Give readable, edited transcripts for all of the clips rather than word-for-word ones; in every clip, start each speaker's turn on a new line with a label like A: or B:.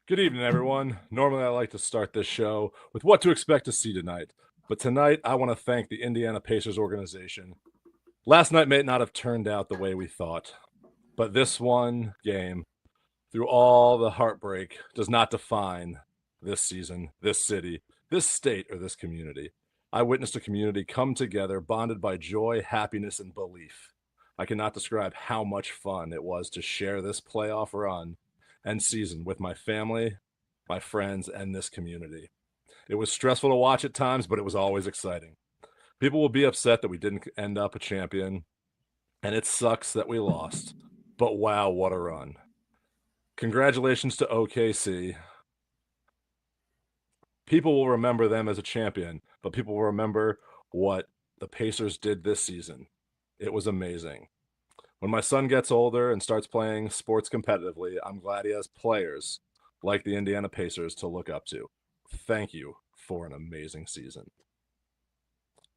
A: Good evening, everyone. Normally, I like to start this show with what to expect to see tonight. But tonight, I want to thank the Indiana Pacers organization. Last night may not have turned out the way we thought, but this one game, through all the heartbreak, does not define this season, this city, this state, or this community. I witnessed a community come together, bonded by joy, happiness, and belief. I cannot describe how much fun it was to share this playoff run and season with my family, my friends, and this community. It was stressful to watch at times, but it was always exciting. People will be upset that we didn't end up a champion, and it sucks that we lost. But wow, what a run. Congratulations to OKC. People will remember them as a champion, but people will remember what the Pacers did this season. It was amazing. When my son gets older and starts playing sports competitively, I'm glad he has players like the Indiana Pacers to look up to. Thank you for an amazing season.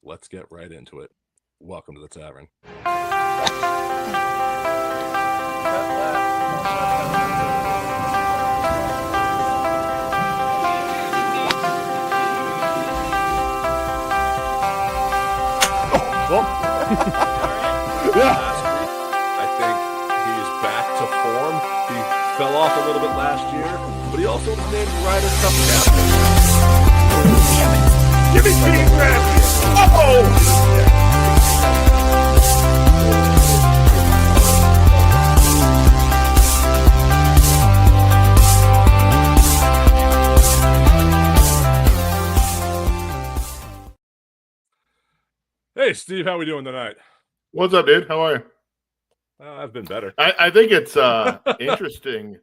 A: Let's get right into it. Welcome to the Tavern. Yeah. I think he's back to form. He fell off a little bit last year, but he also was named Ryder Cup captain. Give me Keegan Bradley. Hey, Steve, how we doing tonight?
B: What's up, dude? How are you?
A: I've been better.
B: I think it's interesting.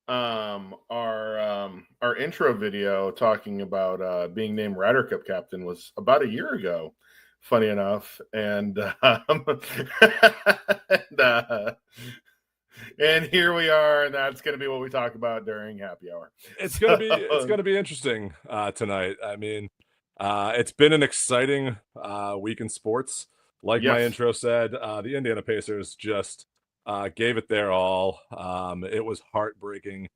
B: Our intro video talking about being named Ryder Cup captain was about a year ago, funny enough, and and here we are, and that's going to be what we talk about during happy hour.
A: It's gonna be interesting tonight. I mean, it's been an exciting week in sports. Like my intro said, the Indiana Pacers just gave it their all. It was heartbreaking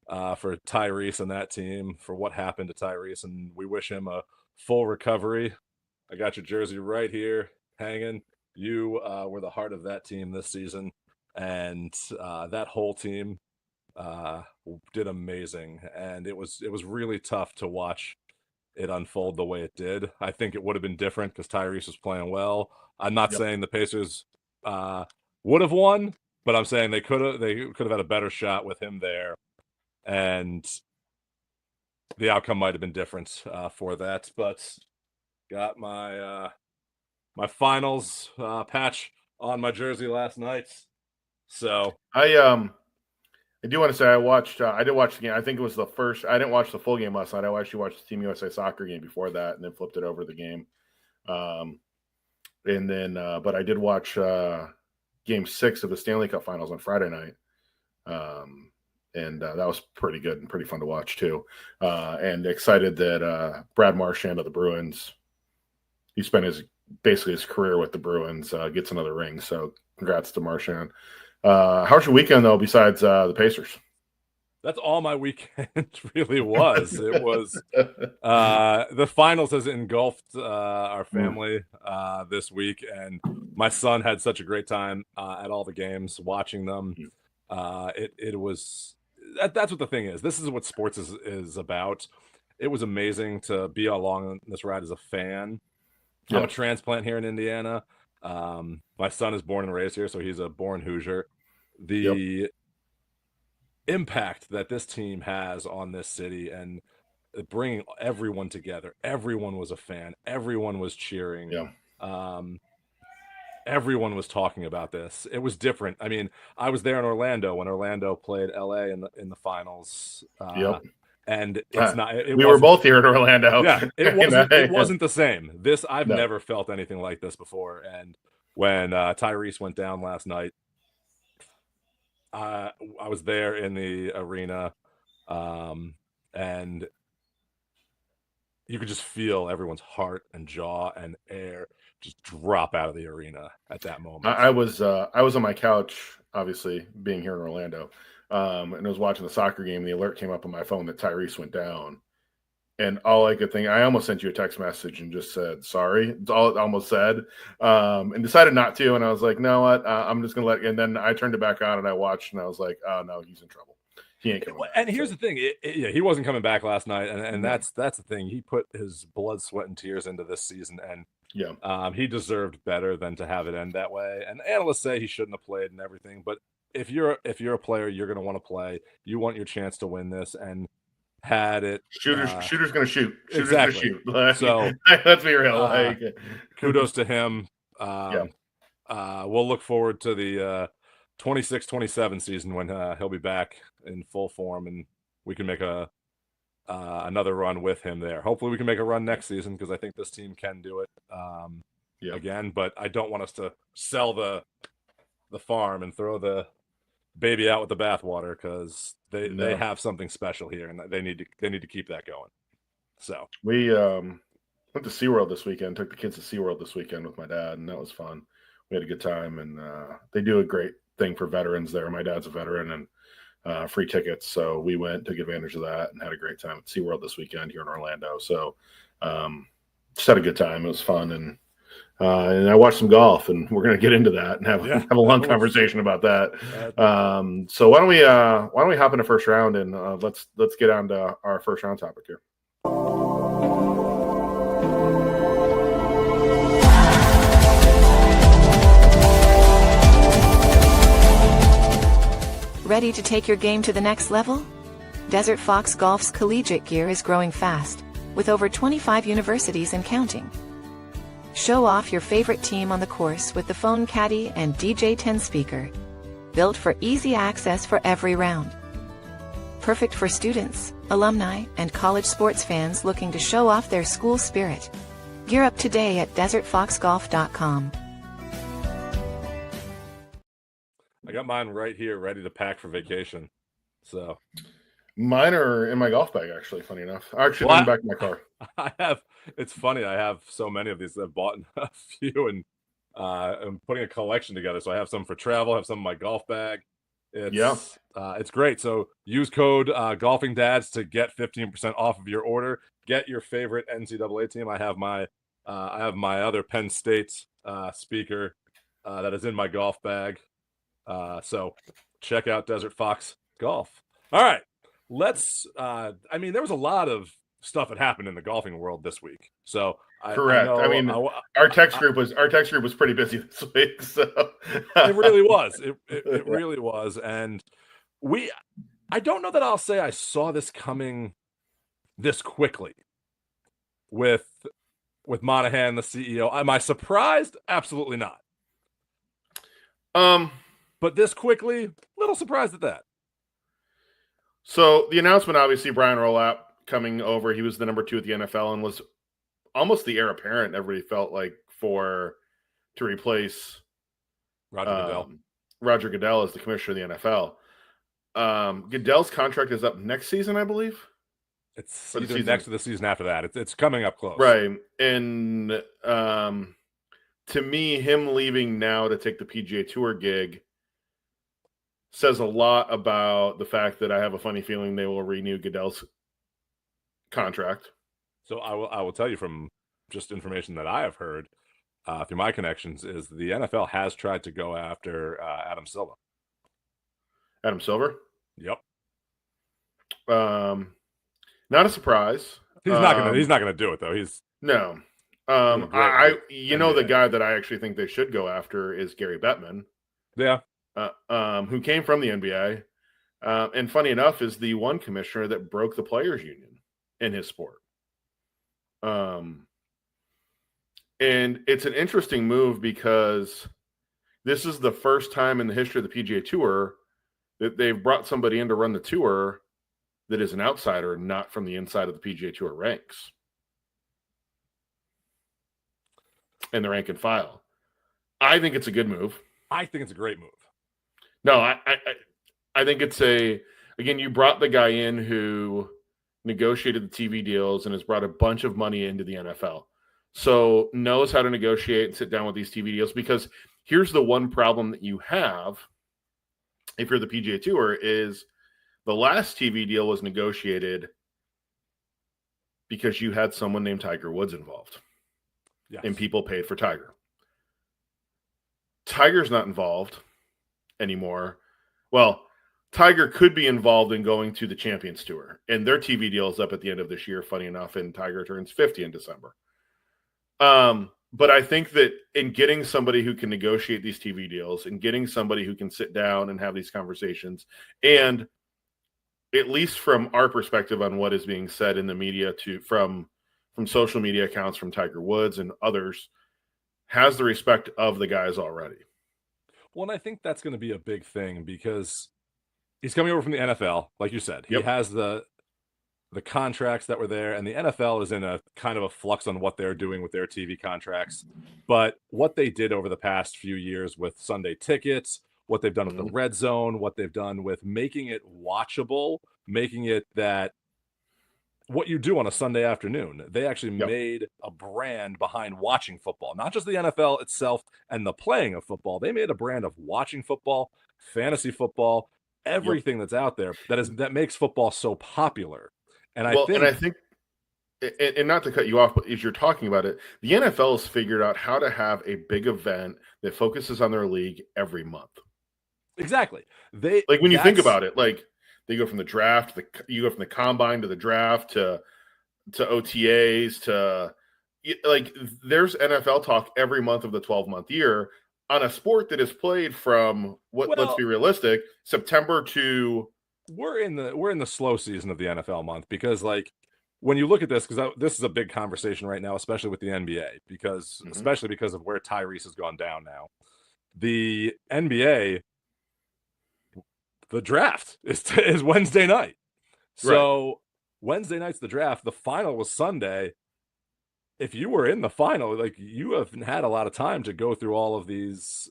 A: for Tyrese and that team, for what happened to Tyrese, and we wish him a full recovery. I got your jersey right here hanging. You were the heart of that team this season, and that whole team did amazing. And it was really tough to watch it unfold the way it did. I think it would have been different because Tyrese was playing well. I'm not saying the Pacers would have won, but I'm saying they could have had a better shot with him there, and the outcome might have been different for that. But got my my finals patch on my jersey last night, so
B: I do want to say I did watch the game. I think it was the first. I didn't watch the full game last night. I actually watched the Team USA soccer game before that, and then flipped it over the game. And then, but I did watch Game 6 of the Stanley Cup Finals on Friday night, and that was pretty good and pretty fun to watch too. And excited that Brad Marchand of the Bruins, he spent basically his career with the Bruins, gets another ring. So congrats to Marchand. How's your weekend though, besides the Pacers?
A: That's all my weekend really was. It was the finals has engulfed our family this week, and my son had such a great time at all the games, watching them. It was that's what the thing is. This is what sports is about. It was amazing to be along this ride as a fan. I'm a transplant here in Indiana. My son is born and raised here, so he's a born Hoosier. The impact that this team has on this city and bringing everyone together. Everyone was a fan. Everyone was cheering. Everyone was talking about this. It was different. I mean, I was there in Orlando when Orlando played LA in the finals. And it's not.
B: We were both here in Orlando.
A: Yeah, it wasn't the same. I've never felt anything like this before. And when Tyrese went down last night, I was there in the arena, and you could just feel everyone's heart and jaw and air just drop out of the arena at that moment.
B: I was on my couch, obviously being here in Orlando, and I was watching the soccer game, and the alert came up on my phone that Tyrese went down. And all I could think, I almost sent you a text message and just said, sorry. It's all it almost said, and decided not to. And I was like, no, what? I'm just going to let it. And then I turned it back on and I watched and I was like, oh, no, he's in trouble. He ain't coming back.
A: And here's the thing. He wasn't coming back last night. And that's the thing. He put his blood, sweat, and tears into this season. And he deserved better than to have it end that way. And analysts say he shouldn't have played and everything. But if you're a player, you're going to want to play. You want your chance to win this. And had it
B: shooter's gonna shoot. Shooter's
A: exactly.
B: Gonna shoot.
A: So
B: let's be real.
A: Kudos to him. We'll look forward to the 26-27 season when he'll be back in full form, and we can make another run with him there. Hopefully, we can make a run next season because I think this team can do it again. But I don't want us to sell the farm and throw the baby out with the bathwater because they have something special here and they need to keep that going. So
B: we went to SeaWorld this weekend, took the kids to SeaWorld this weekend with my dad, and that was fun. We had a good time, and they do a great thing for veterans there. My dad's a veteran, and free tickets. So we went, took advantage of that, and had a great time at SeaWorld this weekend here in Orlando. So just had a good time. It was fun, and I watched some golf, and we're going to get into that and have a long conversation about that. So why don't we hop into first round and let's get on to our first round topic here.
C: Ready to take your game to the next level? Desert Fox Golf's collegiate gear is growing fast, with over 25 universities and counting. Show off your favorite team on the course with the Phone Caddy and DJ10 speaker, built for easy access for every round. Perfect for students, alumni, and college sports fans looking to show off their school spirit. Gear up today at desertfoxgolf.com.
A: I got mine right here, ready to pack for vacation. So
B: mine are in my golf bag, actually, funny enough. I actually put them back in my car.
A: It's funny. I have so many of these. I've bought a few, and I'm putting a collection together. So I have some for travel, have some in my golf bag. It's great. So use code Golfing Dads to get 15% off of your order. Get your favorite NCAA team. I have my other Penn State speaker that is in my golf bag. So check out Desert Fox Golf. All right, let's. There was a lot of stuff that happened in the golfing world this week. So
B: correct. Our text group was pretty busy this week. So
A: it really was. It really was. And I don't know that I'll say I saw this coming this quickly with Monahan, the CEO. Am I surprised? Absolutely not. But this quickly, little surprised at that.
B: So the announcement, obviously, Brian Rolapp coming over. He was the number 2 at the NFL and was almost the heir apparent, everybody felt like, to replace Roger Goodell as the commissioner of the NFL. Goodell's contract is up next season, I believe.
A: It's either next or the season after that. It's coming up close.
B: Right. And to me, him leaving now to take the PGA Tour gig says a lot about the fact that I have a funny feeling they will renew Goodell's contract.
A: So I will tell you from just information that I have heard through my connections is the NFL has tried to go after Adam Silver.
B: Adam Silver?
A: Yep.
B: Not a surprise.
A: He's not gonna do it though.
B: No. The guy that I actually think they should go after is Gary Bettman.
A: Yeah.
B: Who came from the NBA, and funny enough, is the one commissioner that broke the players' union in his sport. And it's an interesting move because this is the first time in the history of the PGA Tour that they've brought somebody in to run the tour that is an outsider, not from the inside of the PGA Tour ranks in the rank and file. I think it's a good move.
A: I think it's a great move.
B: No, I think it's again, you brought the guy in who negotiated the TV deals and has brought a bunch of money into the NFL. So knows how to negotiate and sit down with these TV deals, because here's the one problem that you have if you're the PGA Tour, is the last TV deal was negotiated because you had someone named Tiger Woods involved.
A: Yes.
B: And people paid for Tiger. Tiger's not involved anymore. Well, Tiger could be involved in going to the Champions Tour, and their TV deal is up at the end of this year, funny enough, and Tiger turns 50 in December. But I think that in getting somebody who can negotiate these TV deals and getting somebody who can sit down and have these conversations, and at least from our perspective on what is being said in the media from social media accounts from Tiger Woods and others, has the respect of the guys already.
A: Well, and I think that's going to be a big thing because he's coming over from the NFL, like you said. He has the contracts that were there, and the NFL is in a kind of a flux on what they're doing with their TV contracts. But what they did over the past few years with Sunday tickets, what they've done with the red zone, what they've done with making it watchable, making it that what you do on a Sunday afternoon, they actually made a brand behind watching football, not just the NFL itself and the playing of football. They made a brand of watching football, fantasy football, everything that's out there that makes football so popular. And I think, and not to cut you off, but as you're talking about it, the NFL has figured out how to have a big event that focuses on their league every month. Exactly.
B: When you think about it, like they go from the draft, you go from the combine to the draft to OTAs to like there's NFL talk every month of the 12-month year on a sport that is played from let's be realistic, September to.
A: We're in the slow season of the NFL month because like when you look at this, because this is a big conversation right now, especially with the NBA, especially because of where Tyrese has gone down now. The NBA, the draft is Wednesday night. So Wednesday night's the draft. The final was Sunday. If you were in the final, like you haven't had a lot of time to go through all of these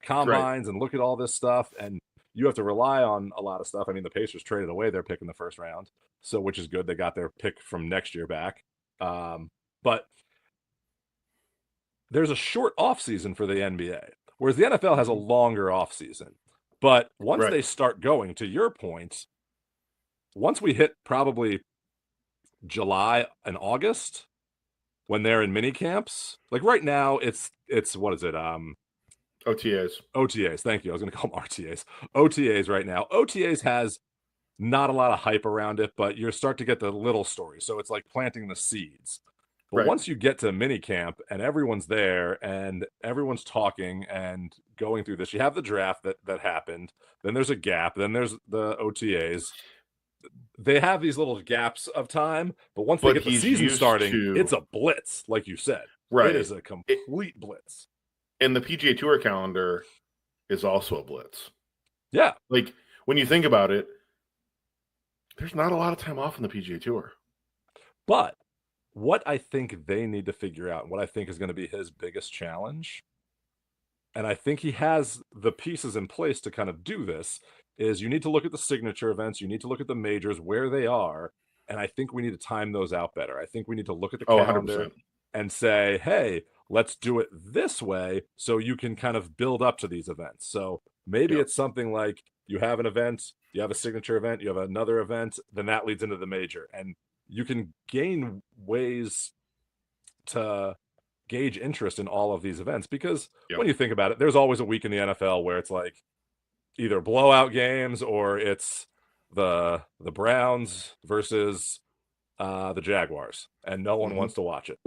A: combines and look at all this stuff, and you have to rely on a lot of stuff. I mean, the Pacers traded away their pick in the first round, so which is good. They got their pick from next year back. But there's a short offseason for the NBA, whereas the NFL has a longer offseason. But once they start going, to your point, once we hit probably July and August, when they're in mini camps, like right now, it's what is it?
B: OTAs.
A: Thank you. I was going to call them RTAs. OTAs right now. OTAs has not a lot of hype around it, but you start to get the little story. So it's like planting the seeds. But once you get to mini camp and everyone's there and everyone's talking and going through this, you have the draft that happened. Then there's a gap. Then there's the OTAs. They have these little gaps of time, but once they get the season starting, it's a blitz, like you said. It is a complete blitz.
B: And the PGA Tour calendar is also a blitz.
A: Yeah.
B: Like, when you think about it, there's not a lot of time off in the PGA Tour.
A: But what I think they need to figure out, and what I think is going to be his biggest challenge, and I think he has the pieces in place to kind of do this, is you need to look at the signature events, you need to look at the majors, where they are, and I think we need to time those out better. I think we need to look at the calendar
B: 100%.
A: And say, hey, let's do it this way so you can kind of build up to these events. So maybe it's something like you have an event, you have a signature event, you have another event, then that leads into the major. And you can gain ways to gauge interest in all of these events because when you think about it, there's always a week in the NFL where it's like either blowout games or it's the Browns versus the Jaguars, and no one wants to watch it.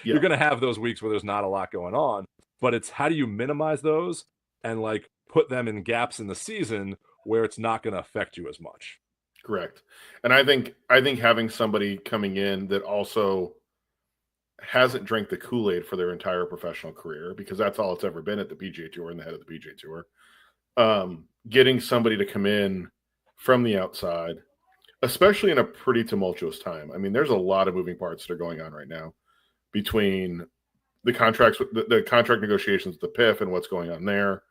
A: You're going to have those weeks where there's not a lot going on, but it's how do you minimize those and like put them in gaps in the season where it's not going to affect you as much.
B: Correct. And I think having somebody coming in that also hasn't drank the Kool-Aid for their entire professional career, because that's all it's ever been at the PGA Tour and the head of the PGA Tour, getting somebody to come in from the outside, especially in a pretty tumultuous time. I mean, there's a lot of moving parts that are going on right now between the contracts, the contract negotiations, the PIF, and what's going on there.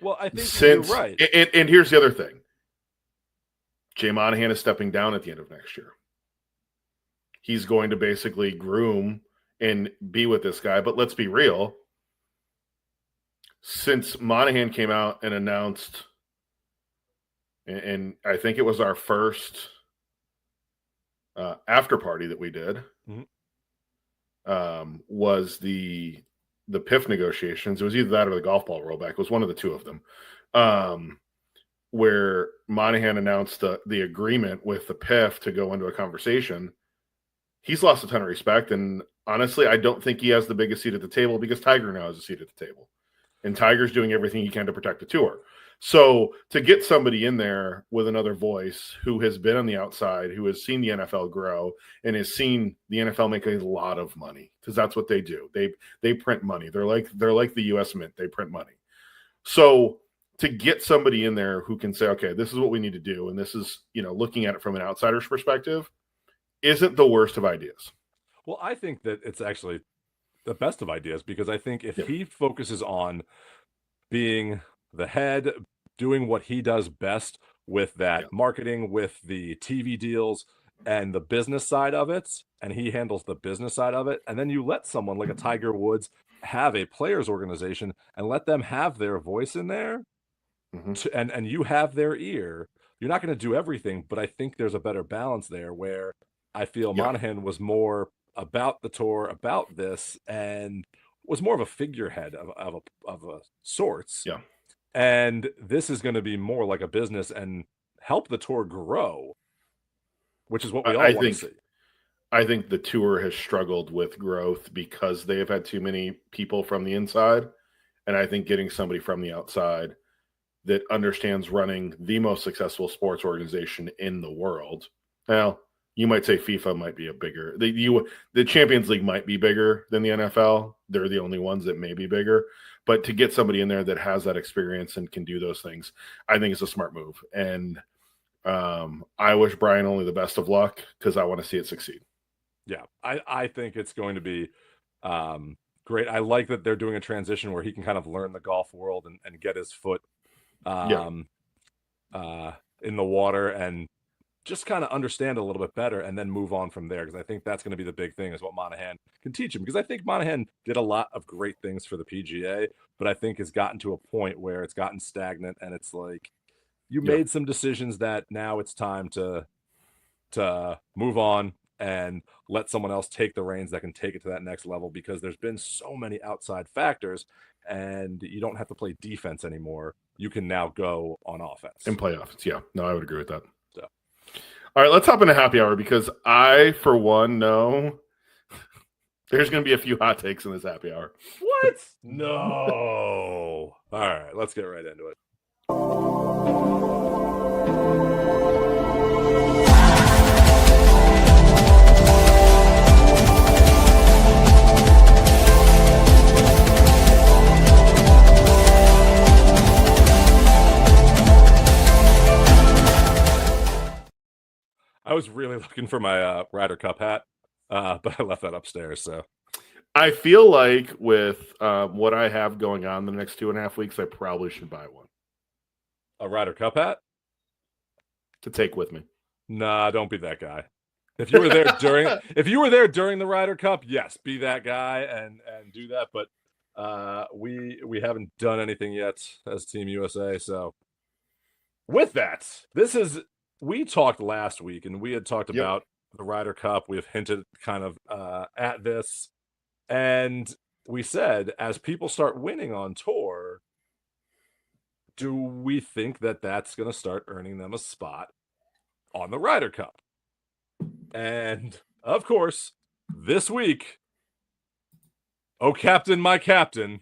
A: Well, I think you're right.
B: And here's the other thing. Jay Monahan is stepping down at the end of next year. He's going to basically groom and be with this guy. But let's be real. since Monahan came out and announced, and I think it was our first after party that we did, was the PIF negotiations. It was either that or the golf ball rollback. It was one of the two of them, where Monahan announced the agreement with the PIF to go into a conversation. He's lost a ton of respect, and honestly, I don't think he has the biggest seat at the table because Tiger now has a seat at the table, and Tiger's doing everything he can to protect the tour. So to get somebody in there with another voice who has been on the outside, who has seen the NFL grow and has seen the NFL make a lot of money, because that's what they do. They print money. They're like the U.S. Mint. They print money. So to get somebody in there who can say, okay, this is what we need to do, and this is, looking at it from an outsider's perspective, isn't the worst of ideas.
A: Well, I think that it's actually the best of ideas, because I think if he focuses on being the head, doing what he does best with that marketing, with the TV deals and the business side of it, and he handles the business side of it, and then you let someone like a Tiger Woods have a players organization and let them have their voice in there, and you have their ear. You're not going to do everything, but I think there's a better balance there where I feel Monahan was more about the tour, about this, and was more of a figurehead of a sorts.
B: Yeah.
A: And this is going to be more like a business and help the tour grow, which is what we all want to see.
B: I think the tour has struggled with growth because they have had too many people from the inside. And I think getting somebody from the outside that understands running the most successful sports organization in the world. Now, you might say FIFA might be the Champions League might be bigger than the NFL. They're the only ones that may be bigger. But to get somebody in there that has that experience and can do those things, I think it's a smart move. And I wish Brian only the best of luck, because I want to see it succeed.
A: Yeah, I think it's going to be great. I like that they're doing a transition where he can kind of learn the golf world and get his foot in the water and just kind of understand a little bit better and then move on from there, because I think that's going to be the big thing, is what Monahan can teach him. Because I think Monahan did a lot of great things for the PGA, but I think has gotten to a point where it's gotten stagnant, and it's like you made some decisions that now it's time to move on and let someone else take the reins that can take it to that next level, because there's been so many outside factors, and you don't have to play defense anymore. You can now go on offense.
B: And play offense, yeah. No, I would agree with that. All right, let's hop into happy hour, because I, for one, know there's going to be a few hot takes in this happy hour.
A: What? No. All right, let's get right into it. I was really looking for my Ryder Cup hat, but I left that upstairs. So
B: I feel like with what I have going on the next 2.5 weeks, I probably should buy one.
A: A Ryder Cup hat?
B: To take with me.
A: Nah, don't be that guy. If you were there during the Ryder Cup, yes, be that guy and do that. But we haven't done anything yet as Team USA. So with that, we talked last week, and we had talked about the Ryder Cup. We have hinted kind of at this, and we said, as people start winning on tour, do we think that that's going to start earning them a spot on the Ryder Cup? And of course, this week, oh captain, my captain,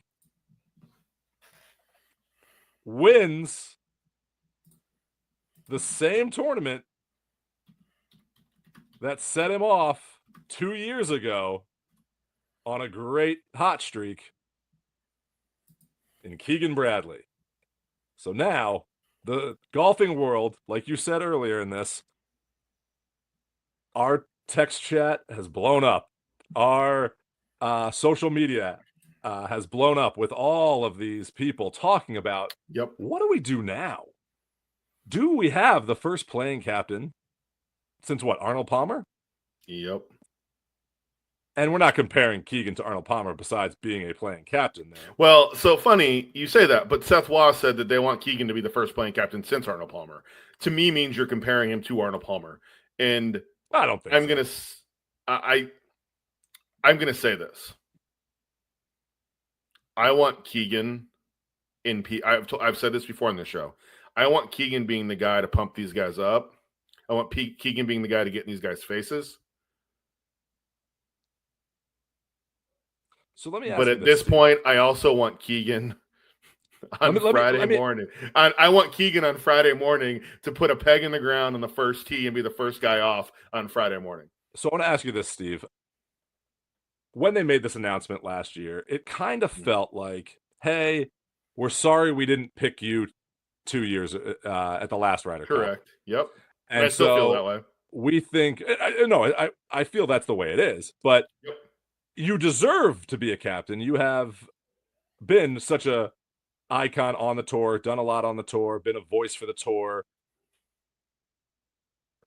A: wins the same tournament that set him off 2 years ago on a great hot streak in Keegan Bradley. So now the golfing world, like you said earlier in this, our text chat has blown up. Our social media has blown up with all of these people talking about, what do we do now? Do we have the first playing captain since what, Arnold Palmer?
B: Yep.
A: And we're not comparing Keegan to Arnold Palmer besides being a playing captain there.
B: Well, so funny you say that, but Seth Waugh said that they want Keegan to be the first playing captain since Arnold Palmer. To me means you're comparing him to Arnold Palmer. And
A: I don't think
B: I'm gonna say this. I want Keegan I've said this before on the show. I want Keegan being the guy to pump these guys up. I want Keegan being the guy to get in these guys' faces.
A: So let me ask
B: but
A: you
B: at this
A: Steve.
B: point, I also want Keegan on Friday morning. I want Keegan on Friday morning to put a peg in the ground on the first tee and be the first guy off on Friday morning.
A: So I want to ask you this, Steve. When they made this announcement last year, it kind of felt like, hey, we're sorry we didn't pick you 2 years at the last Ryder Cup.
B: Correct. Yep.
A: And
B: I still feel that way.
A: We think I feel that's the way it is, but you deserve to be a captain. You have been such a icon on the tour, done a lot on the tour, been a voice for the tour.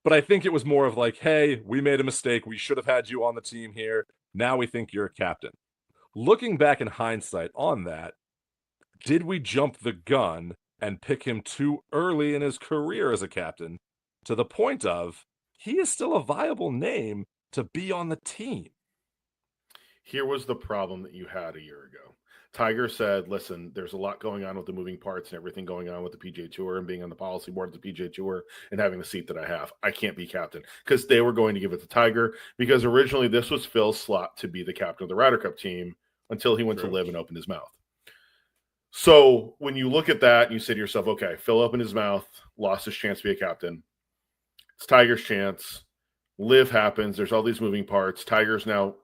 A: But I think it was more of like, hey, we made a mistake. We should have had you on the team here. Now we think you're a captain. Looking back in hindsight on that, did we jump the gun and pick him too early in his career as a captain to the point of he is still a viable name to be on the team?
B: Here was the problem that you had a year ago. Tiger said, listen, there's a lot going on with the moving parts and everything going on with the PGA Tour and being on the policy board of the PGA Tour and having the seat that I have. I can't be captain, because they were going to give it to Tiger, because originally this was Phil's slot to be the captain of the Ryder Cup team until he went to live and opened his mouth. So when you look at that and you say to yourself, okay, Phil opened his mouth, lost his chance to be a captain. It's Tiger's chance. Live happens. There's all these moving parts. Tiger's now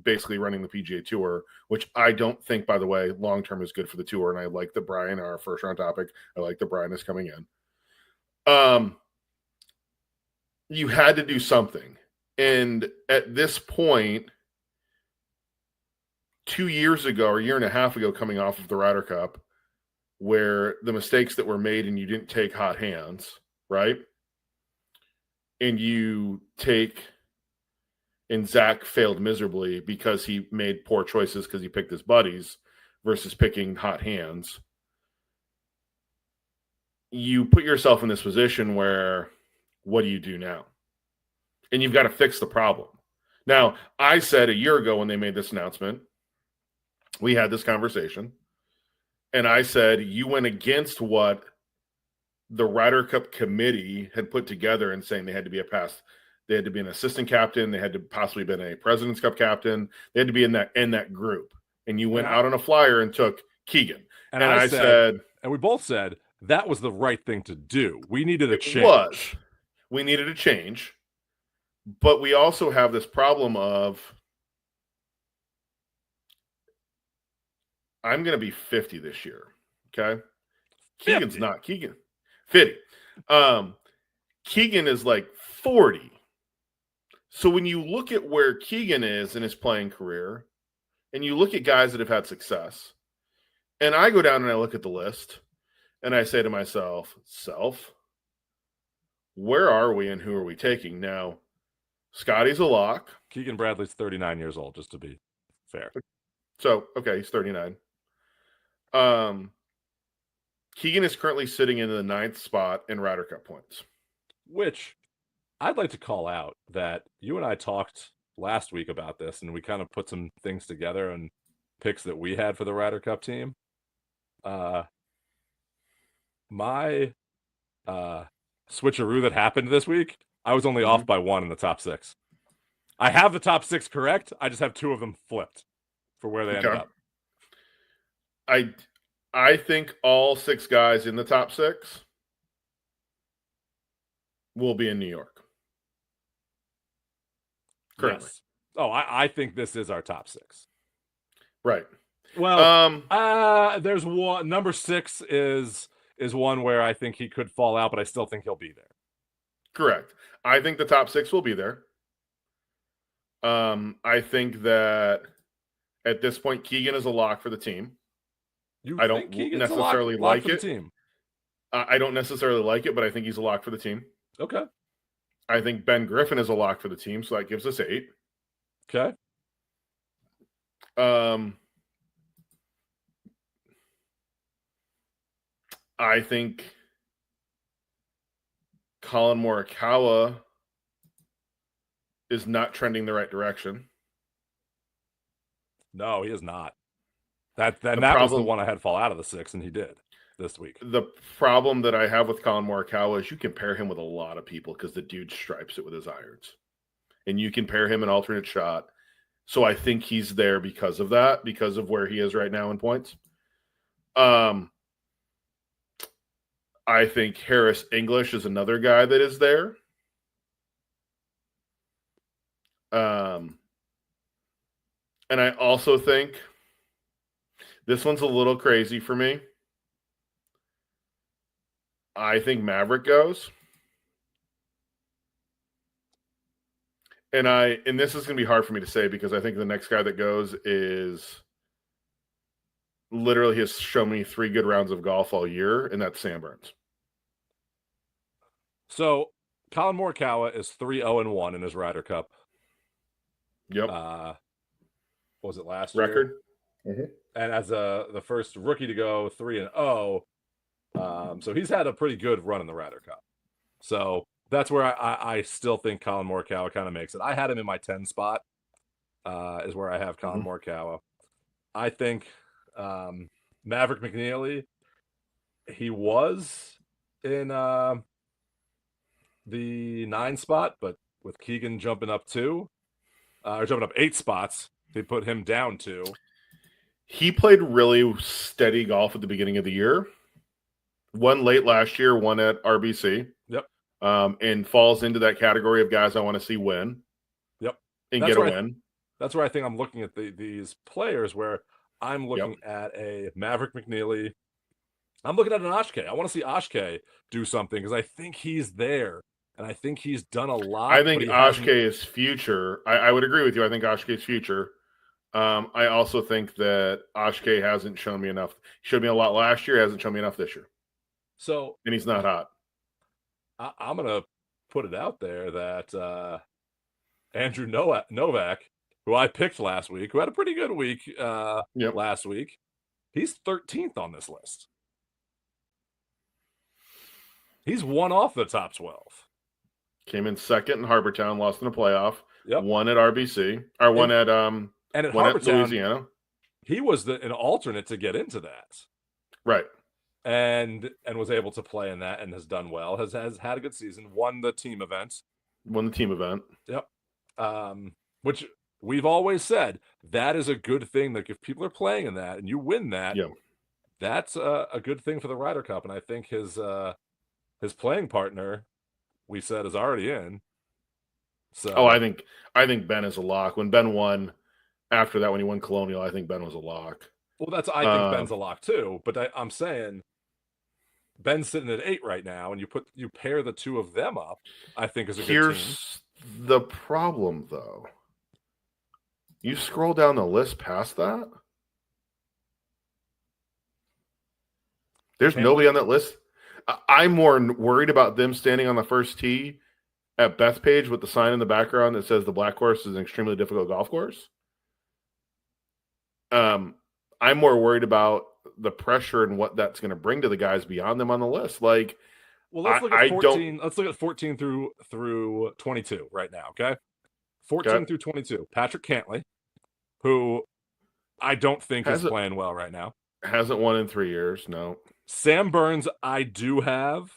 B: basically running the PGA Tour, which I don't think, by the way, long-term is good for the tour. And I like that Brian, our first-round topic, I like that Brian is coming in. You had to do something. And at this point, 2 years ago or a year and a half ago, coming off of the Ryder Cup, where the mistakes that were made and you didn't take hot hands, right? And you take... And Zach failed miserably because he made poor choices because he picked his buddies versus picking hot hands. You put yourself in this position where, what do you do now? And you've got to fix the problem. Now, I said a year ago when they made this announcement, we had this conversation, and I said, you went against what the Ryder Cup committee had put together and saying they had to be they had to be an assistant captain. They had to possibly been a President's Cup captain. They had to be in that group. And you went out on a flyer and took Keegan. And I said,
A: and we both said that was the right thing to do. We needed a change.
B: We needed a change. But we also have this problem of, I'm going to be 50 this year. Okay. Keegan's not Keegan. 50. Keegan is like 40. So when you look at where Keegan is in his playing career, and you look at guys that have had success, and I go down and I look at the list, and I say to myself, where are we and who are we taking? Now, Scotty's a lock.
A: Keegan Bradley's 39 years old, just to be fair.
B: So, okay, he's 39. Keegan is currently sitting in the 9th spot in Ryder Cup points.
A: Which I'd like to call out that you and I talked last week about this, and we kind of put some things together and picks that we had for the Ryder Cup team. My switcheroo that happened this week, I was only off by one in the top 6. I have the top 6 correct. I just have 2 of them flipped for where they ended up.
B: I think all 6 guys in the top 6 will be in New York. Currently.
A: Yes. Oh, I think this is our top 6.
B: Right.
A: Well, there's one. Number 6 is one where I think he could fall out, but I still think he'll be there.
B: Correct. I think the top 6 will be there. I think that at this point, Keegan is a lock for the team. I don't necessarily like it.
A: Team.
B: I don't necessarily like it, but I think he's a lock for the team.
A: Okay.
B: I think Ben Griffin is a lock for the team, so that gives us 8.
A: Okay.
B: I think Colin Morikawa is not trending the right direction.
A: No, he is not. That was the one I had fall out of the 6, and he did this week.
B: The problem that I have with Colin Morikawa is you can pair him with a lot of people because the dude stripes it with his irons. And you can pair him an alternate shot. So I think he's there because of that, because of where he is right now in points. I think Harris English is another guy that is there. And I also think this one's a little crazy for me. I think Maverick goes. And this is going to be hard for me to say because I think the next guy that goes is literally has shown me 3 good rounds of golf all year, and that's Sam Burns.
A: So Colin Morikawa is 3-0-1 in his Ryder Cup.
B: Yep.
A: What was it last
B: record?
A: Year? Mm-hmm. And as the first rookie to go 3-0, so he's had a pretty good run in the Ryder Cup. So that's where I still think Colin Morikawa kind of makes it. I had him in my 10 spot, is where I have Colin Morikawa. I think Maverick McNeely, he was in the 9 spot, but with Keegan jumping up 8 spots, they put him down 2.
B: He played really steady golf at the beginning of the year. Won late last year, won at RBC.
A: Yep.
B: And falls into that category of guys I want to see win.
A: Yep.
B: And get a win.
A: That's where I think I'm looking at these players where I'm looking at a Maverick McNeely. I'm looking at an Ashke. I want to see Ashke do something because I think he's there. And I think he's done a lot.
B: I think Ashke is future. I would agree with you. I think Ashke is future. I also think that Ashke hasn't shown me enough. He showed me a lot last year. Hasn't shown me enough this year.
A: So,
B: and he's not hot.
A: I'm going to put it out there that Andrew Novak, who I picked last week, who had a pretty good week last week, he's 13th on this list. He's one off the top 12.
B: Came in second in Hartford, lost in a playoff.
A: Yep.
B: Won at RBC, or won at
A: and at
B: Hartford, Louisiana.
A: He was an alternate to get into that,
B: right?
A: And was able to play in that and has done well. Has had a good season. Won the team event.
B: Yep.
A: Which we've always said that is a good thing. Like if people are playing in that and you win that, that's a good thing for the Ryder Cup. And I think his playing partner, we said, is already in. So
B: I think Ben is a lock. When Ben won after that, when he won Colonial, I think Ben was a lock.
A: Well, I think Ben's a lock too. But I'm saying Ben's sitting at 8 right now, and you pair the two of them up, I think is a good team.
B: Here's the problem, though. You scroll down the list past that. There's nobody on that list. I'm more worried about them standing on the first tee at Bethpage with the sign in the background that says the Black Course is an extremely difficult golf course. I'm more worried about the pressure and what that's going to bring to the guys beyond them on the list. Like,
A: well, let's look at 14. Let's look at 14 through 22 right now. Okay, 14 through 22. Patrick Cantlay, who I don't think is playing well right now,
B: hasn't won in 3 years. No.
A: Sam Burns, I do have.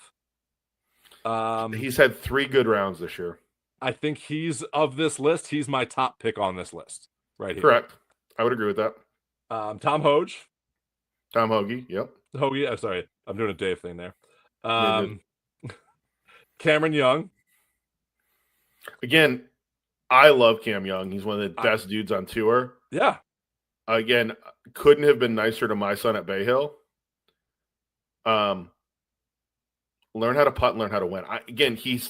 B: He's had 3 good rounds this year.
A: I think he's of this list. He's my top pick on this list right here.
B: Correct. I would agree with that.
A: Tom Hoge.
B: Tom Hoagie. Yep.
A: Hoagie. I'm sorry. I'm doing a Dave thing there. Cameron Young.
B: Again, I love Cam Young. He's one of the best dudes on tour.
A: Yeah.
B: Again, couldn't have been nicer to my son at Bay Hill. Learn how to putt and learn how to win.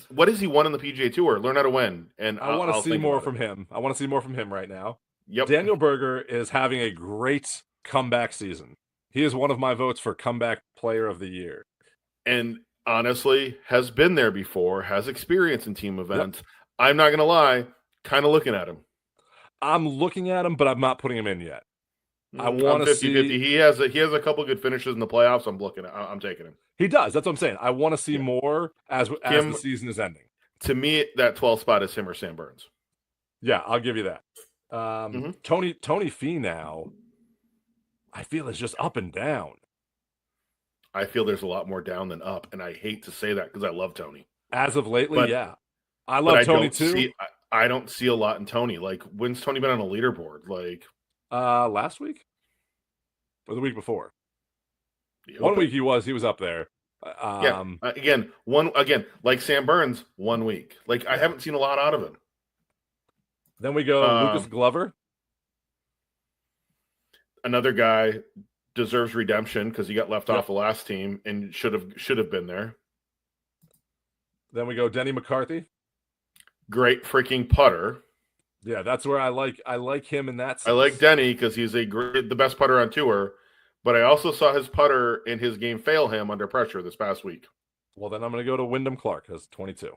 B: What has he won in the PGA Tour? Learn how to win. And
A: I want to see more from him. I want to see more from him right now.
B: Yep.
A: Daniel Berger is having a great comeback season. He is one of my votes for comeback player of the year.
B: And honestly, has been there before, has experience in team events. Yep. I'm not going to lie, kind of looking at him.
A: I'm looking at him, but I'm not putting him in yet. I
B: I'm
A: want to
B: 50-50.
A: see.
B: He has a couple good finishes in the playoffs. I'm taking him.
A: He does. That's what I'm saying. I want to see more as the season is ending.
B: To me, that 12th spot is him or Sam Burns.
A: Yeah, I'll give you that. Tony Finau, I feel is just up and down.
B: I feel there's a lot more down than up, and I hate to say that because I love Tony.
A: As of lately, yeah. I love Tony too.
B: I don't see a lot in Tony. Like, when's Tony been on a leaderboard? Like,
A: last week or the week before. 1 week he was up there.
B: Again, like Sam Burns, 1 week. Like, I haven't seen a lot out of him.
A: Then we go Lucas Glover.
B: Another guy deserves redemption because he got left off the last team and should have been there.
A: Then we go Denny McCarthy.
B: Great freaking putter.
A: Yeah, that's where I like him in that sense.
B: I like Denny because he's the best putter on tour, but I also saw his putter in his game fail him under pressure this past week.
A: Well, then I'm going to go to Wyndham Clark as 22.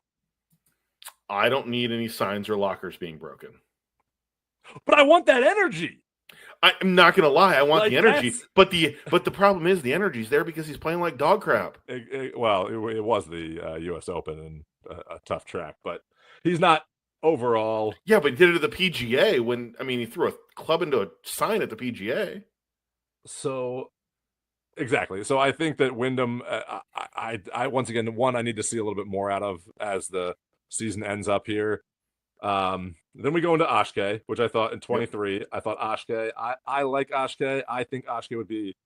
B: I don't need any signs or lockers being broken.
A: But I want that energy.
B: I'm not going to lie. I want the energy, but the problem is the energy's there because he's playing like dog crap.
A: It was the U.S. Open and a tough track, but he's not overall.
B: Yeah, but he did it at the PGA he threw a club into a sign at the PGA.
A: So, exactly. So I think that Wyndham, I once again, I need to see a little bit more out of as the season ends up here. Then we go into Ashke, which I thought in 23. Yep. I thought Ashke. I like Ashke. I think Ashke would be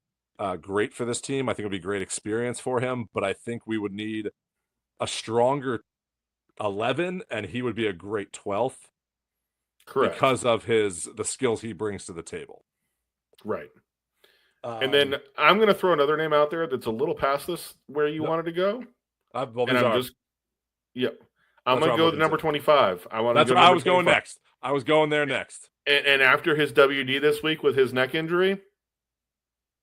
A: great for this team. I think it would be a great experience for him, but I think we would need a stronger 11, and he would be a great 12th.
B: Correct.
A: Because of the skills he brings to the table.
B: Right. And then I'm going to throw another name out there that's a little past this where you wanted to go.
A: I'm
B: going to go to number 25.
A: That's where I was going next. I was going there next.
B: And after his WD this week with his neck injury?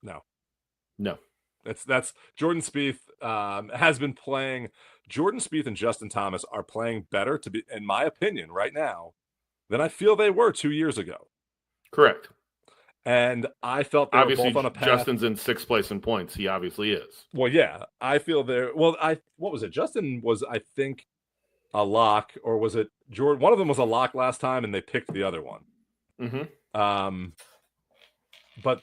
A: No.
B: That's
A: Jordan Spieth has been playing. Jordan Spieth and Justin Thomas are playing better, in my opinion, right now, than I feel they were 2 years ago.
B: Correct.
A: And I felt they were both on a path.
B: Justin's in 6th place in points. He obviously is.
A: Well, yeah. I feel they're... Well, what was it? Justin was, I think, a lock, or was it Jordan? One of them was a lock last time, and they picked the other one.
B: Mm-hmm.
A: But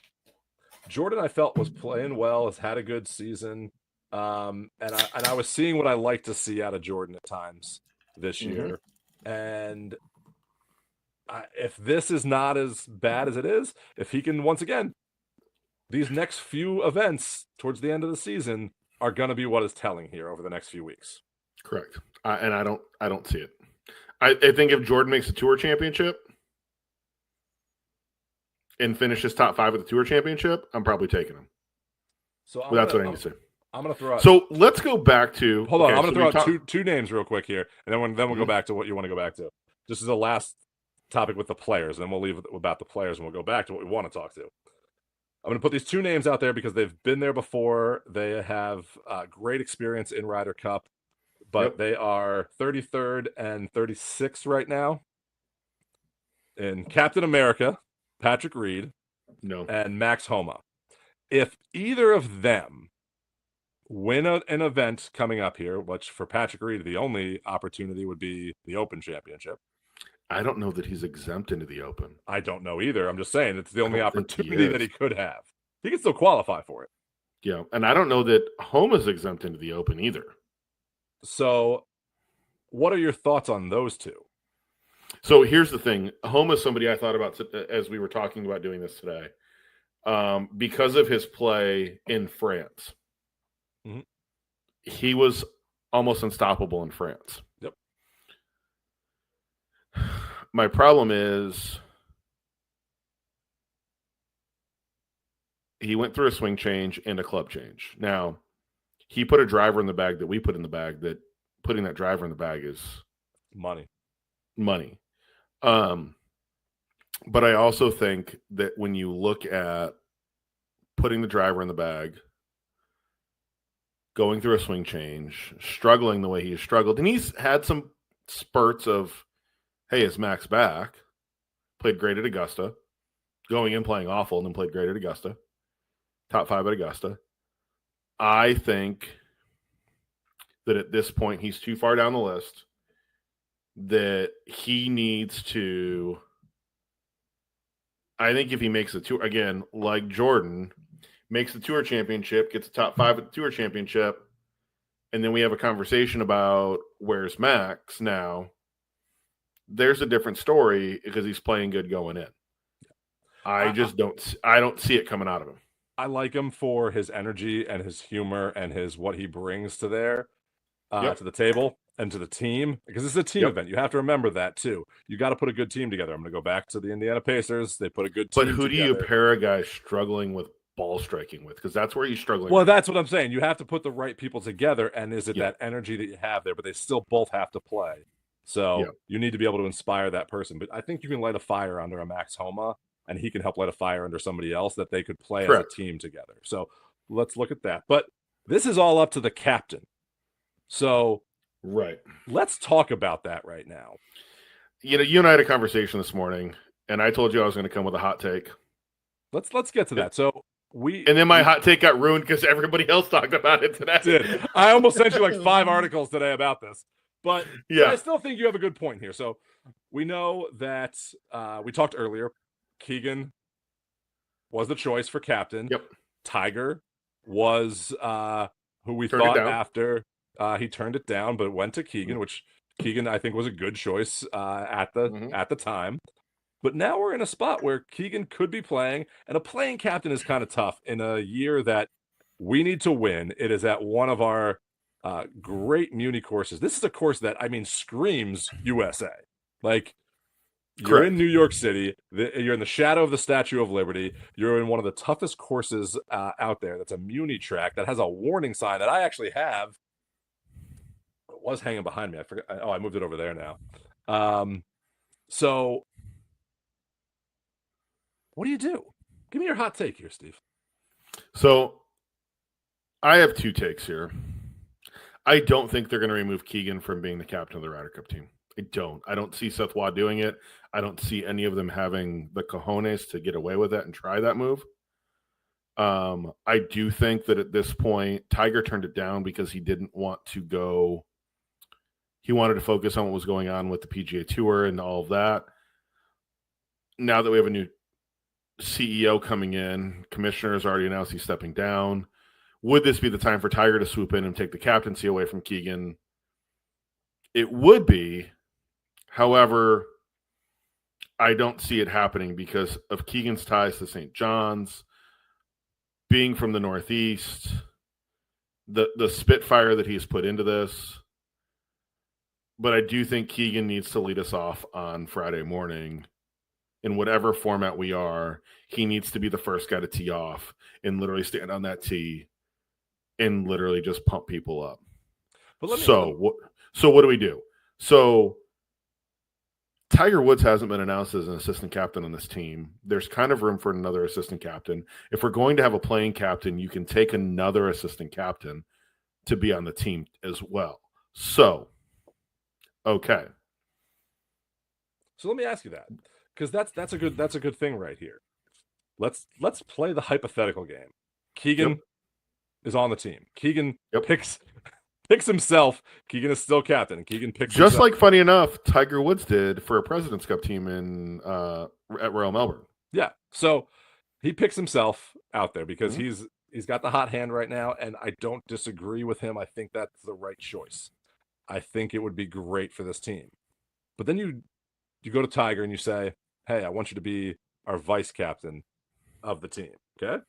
A: Jordan, I felt, was playing well, has had a good season. And I was seeing what I like to see out of Jordan at times this year. And if this is not as bad as it is, if he can, once again, these next few events towards the end of the season are going to be what is telling here over the next few weeks.
B: Correct. And I don't see it. I think if Jordan makes a tour championship and finishes top 5 at the tour championship, I'm probably taking him.
A: So
B: that's what I need to say.
A: I'm going to throw out.
B: So let's go back to.
A: Hold on. I'm going to throw out two names real quick here, and then we'll go back to what you want to go back to. This is the last topic with the players, and then we'll leave about the players, and we'll go back to what we want to talk to. I'm going to put these two names out there because they've been there before. They have great experience in Ryder Cup, but they are 33rd and 36th right now. In Captain America, Patrick Reed, and Max Homa. If either of them win an event coming up here, which for Patrick Reed, the only opportunity would be the Open Championship.
B: I don't know that he's exempt into the Open.
A: I don't know either. I'm just saying it's the only opportunity that he could have. He can still qualify for it.
B: Yeah, and I don't know that Homa's exempt into the Open either.
A: So what are your thoughts on those two?
B: So here's the thing. Homa's somebody I thought about as we were talking about doing this today. Because of his play in France.
A: Mm-hmm.
B: He was almost unstoppable in France.
A: Yep.
B: My problem is he went through a swing change and a club change. Now, he put a driver in the bag that we put in the bag, that putting that driver in the bag is
A: money.
B: But I also think that when you look at putting the driver in the bag, going through a swing change, struggling the way he has struggled, and he's had some spurts of, hey, is Max back? played great at Augusta, going in playing awful, and then played great at Augusta. Top 5 at Augusta. I think that at this point he's too far down the list, that he needs to. I think if he makes the tour again, like Jordan, makes the tour championship, gets a top 5 at the tour championship, and then we have a conversation about where's Max now, there's a different story because he's playing good going in. I don't see it coming out of him.
A: I like him for his energy and his humor and what he brings to there, to the table and to the team, because it's a team event. You have to remember that too. You got to put a good team together. I'm going to go back to the Indiana Pacers. They put a good team together.
B: But who do you pair a guy struggling with ball striking with? Because that's where he's struggling.
A: Well, that's what I'm saying. You have to put the right people together, and is it that energy that you have there? But they still both have to play. So you need to be able to inspire that person. But I think you can light a fire under a Max Homa, and he can help light a fire under somebody else that they could play as a team together. So let's look at that. But this is all up to the captain. So let's talk about that right now.
B: You know, you and I had a conversation this morning, and I told you I was going to come with a hot take.
A: Let's get to that. So
B: and then my hot take got ruined because everybody else talked about it today.
A: I almost sent you like 5 articles today about this. But I still think you have a good point here. So we know that we talked earlier. Keegan was the choice for captain. Tiger was who we thought after he turned it down, but went to Keegan, which Keegan I think was a good choice at the time. But now we're in a spot where Keegan could be playing, and a playing captain is kind of tough in a year that we need to win. It is at one of our great Muni courses. This is a course that, I mean, screams USA. Like, you're in New York City. You're in the shadow of the Statue of Liberty. You're in one of the toughest courses out there. That's a Muni track that has a warning sign that I actually have. It was hanging behind me. I forgot. Oh, I moved it over there now. So what do you do? Give me your hot take here, Steve.
B: So I have 2 takes here. I don't think they're going to remove Keegan from being the captain of the Ryder Cup team. I don't see Seth Waugh doing it. I don't see any of them having the cojones to get away with it and try that move. I do think that at this point, Tiger turned it down because he didn't want to go. He wanted to focus on what was going on with the PGA Tour and all of that. Now that we have a new CEO coming in, commissioner has already announced he's stepping down. Would this be the time for Tiger to swoop in and take the captaincy away from Keegan? It would be. However, I don't see it happening because of Keegan's ties to St. John's, being from the Northeast, the spitfire that he's put into this. But I do think Keegan needs to lead us off on Friday morning. In whatever format we are, he needs to be the first guy to tee off and literally stand on that tee and literally just pump people up. But what do we do? So Tiger Woods hasn't been announced as an assistant captain on this team. There's kind of room for another assistant captain. If we're going to have a playing captain, you can take another assistant captain to be on the team as well. So, okay.
A: So let me ask you that, because that's a good thing right here. Let's play the hypothetical game. Keegan is on the team. Keegan picks himself. Keegan is still captain. Keegan picks
B: just
A: himself.
B: Like, funny enough, Tiger Woods did for a President's Cup team at Royal Melbourne.
A: Yeah. So he picks himself out there because he's got the hot hand right now, and I don't disagree with him. I think that's the right choice. I think it would be great for this team. But then you go to Tiger and you say, "Hey, I want you to be our vice captain of the team." Okay?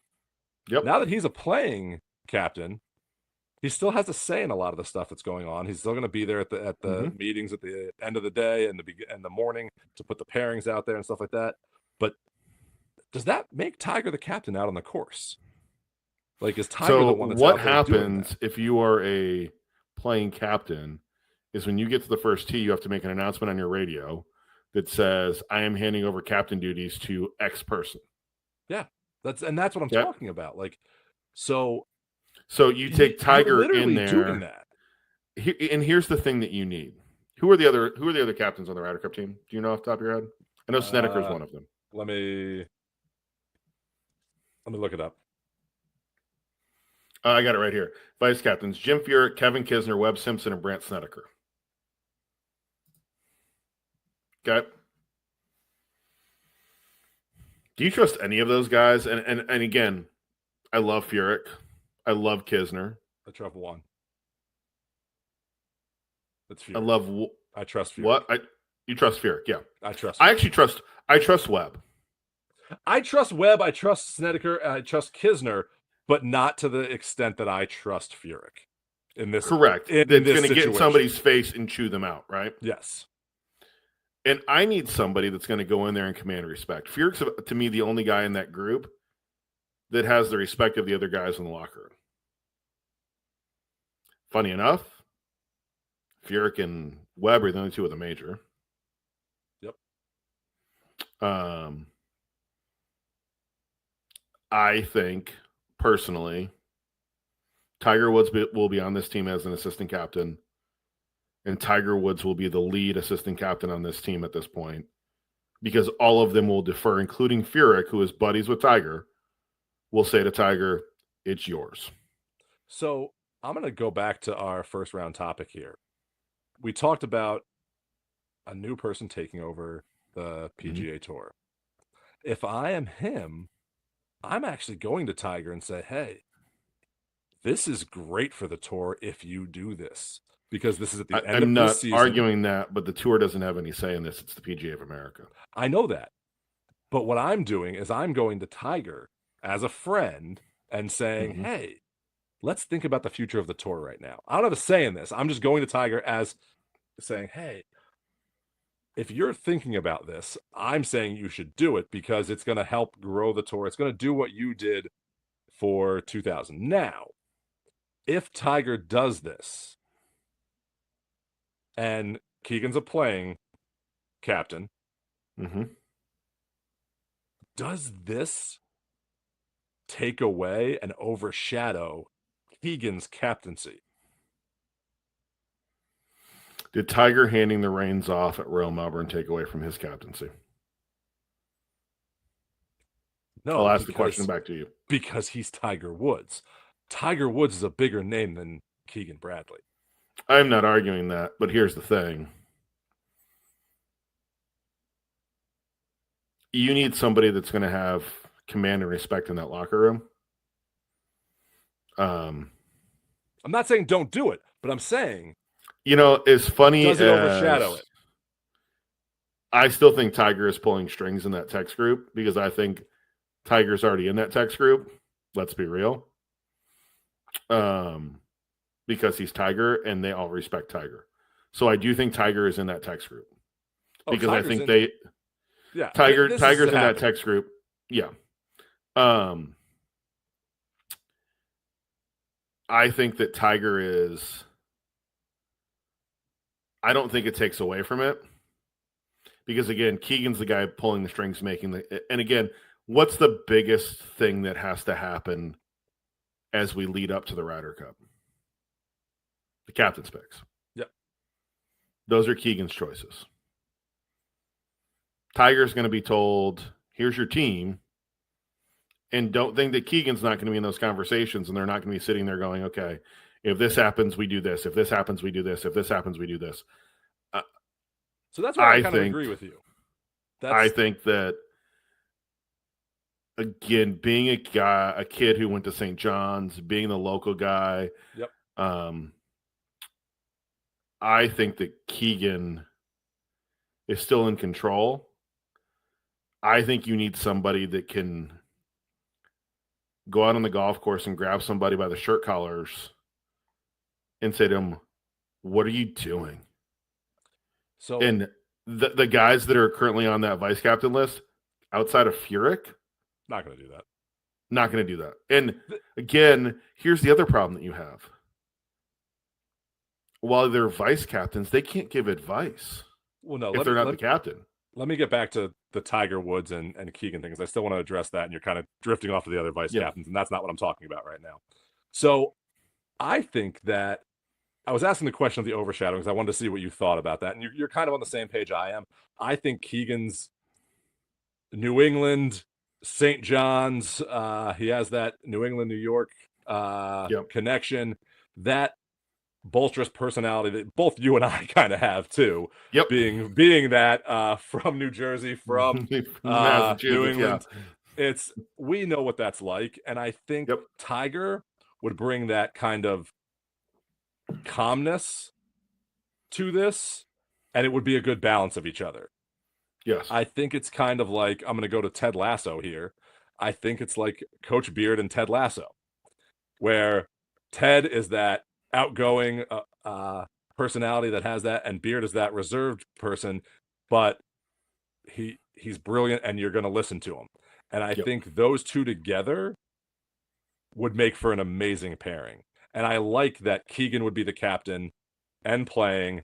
B: Yep.
A: Now that he's a playing captain, he still has a say in a lot of the stuff that's going on. He's still going to be there at the meetings at the end of the day and the morning to put the pairings out there and stuff like that. But does that make Tiger the captain out on the course? Like, is Tiger the one that's
B: what
A: out there
B: happens
A: doing
B: if you are a playing captain is when you get to the first tee, you have to make an announcement on your radio that says, "I am handing over captain duties to X person."
A: Yeah, that's what I'm talking about. Like, so
B: you take Tiger in there.
A: Doing that.
B: And here's the thing that you need. Who are the other captains on the Ryder Cup team? Do you know off the top of your head? I know Snedeker's one of them.
A: Let me look it up.
B: I got it right here. Vice captains: Jim Furyk, Kevin Kisner, Webb Simpson, and Brant Snedeker. Okay. Do you trust any of those guys? And again, I love Furyk. I love Kisner.
A: I trust one. That's Furyk.
B: I
A: trust Furyk.
B: What? You trust Furyk? Yeah.
A: I trust.
B: I actually trust. I trust Webb.
A: I trust Webb. I trust Snedeker. I trust Kisner, but not to the extent that I trust Furyk. In this,
B: correct.
A: That's
B: going to get in somebody's face and chew them out, right?
A: Yes.
B: And I need somebody that's going to go in there and command respect. Furyk's, to me, the only guy in that group that has the respect of the other guys in the locker room. Funny enough, Furyk and Webb are the only two with a major.
A: Yep.
B: I think, personally, Tiger Woods will be on this team as an assistant captain, and Tiger Woods will be the lead assistant captain on this team at this point, because all of them will defer, including Furyk, who is buddies with Tiger, will say to Tiger, "It's yours."
A: So I'm going to go back to our first round topic here. We talked about a new person taking over the PGA Tour. If I am him, I'm actually going to Tiger and say, hey, this is great for the tour if you do this, because this is at the end of the season. I'm not
B: arguing that, but the tour doesn't have any say in this. It's the PGA of America.
A: I know that. But what I'm doing is I'm going to Tiger as a friend and saying, hey, let's think about the future of the tour right now. I don't have a say in this. I'm just going to Tiger as saying, hey, if you're thinking about this, I'm saying you should do it because it's going to help grow the tour. It's going to do what you did for 2000. Now, if Tiger does this and Keegan's a playing captain, does this take away and overshadow Keegan's captaincy?
B: Did Tiger handing the reins off at Royal Melbourne take away from his captaincy?
A: No.
B: I'll ask the question back to you.
A: Because he's Tiger Woods. Tiger Woods is a bigger name than Keegan Bradley.
B: I'm not arguing that, but here's the thing. You need somebody that's going to have command and respect in that locker room.
A: I'm not saying don't do it, but I'm saying,
B: as funny
A: does it overshadow it?
B: I still think Tiger is pulling strings in that text group because I think Tiger's already in that text group. Let's be real. Because he's Tiger and they all respect Tiger. So I do think Tiger is in that text group. Because I think Tiger's in that text group. Yeah. I think that Tiger is, I don't think it takes away from it. Because again, Keegan's the guy pulling the strings, and again, what's the biggest thing that has to happen as we lead up to the Ryder Cup? The captain's picks.
A: Yep.
B: Those are Keegan's choices. Tiger's going to be told, here's your team. And don't think that Keegan's not going to be in those conversations and they're not going to be sitting there going, okay, if this happens, we do this. If this happens, we do this. If this happens, we do this.
A: So that's why I kind of agree with you.
B: I think that, again, being a kid who went to St. John's, being the local guy,
A: yep.
B: I think that Keegan is still in control. I think you need somebody that can go out on the golf course and grab somebody by the shirt collars and say to them, what are you doing?
A: So,
B: and the guys that are currently on that vice captain list, outside of Furyk,
A: not going to do that.
B: Not going to do that. And again, here's the other problem that you have. While they're vice captains, they can't give advice.
A: Well, no,
B: if they're not the captain.
A: Let me get back to the Tiger Woods and Keegan thing, because I still want to address that, and you're kind of drifting off to the other vice captains, and that's not what I'm talking about right now. So I think that I was asking the question of the overshadowing because I wanted to see what you thought about that, and you're kind of on the same page I am. I think Keegan's New England, St. John's. He has that New England, New York connection. That bolsterous personality that both you and I kind of have too.
B: Yep.
A: Being that from New Jersey, from New England. Yeah. We know what that's like. And I think Tiger would bring that kind of calmness to this, and it would be a good balance of each other.
B: Yes.
A: I think it's kind of like, I'm going to go to Ted Lasso here. I think it's like Coach Beard and Ted Lasso, where Ted is that outgoing personality that has that, and Beard is that reserved person, but he's brilliant and you're going to listen to him. And I think those two together would make for an amazing pairing. And I like that Keegan would be the captain and playing,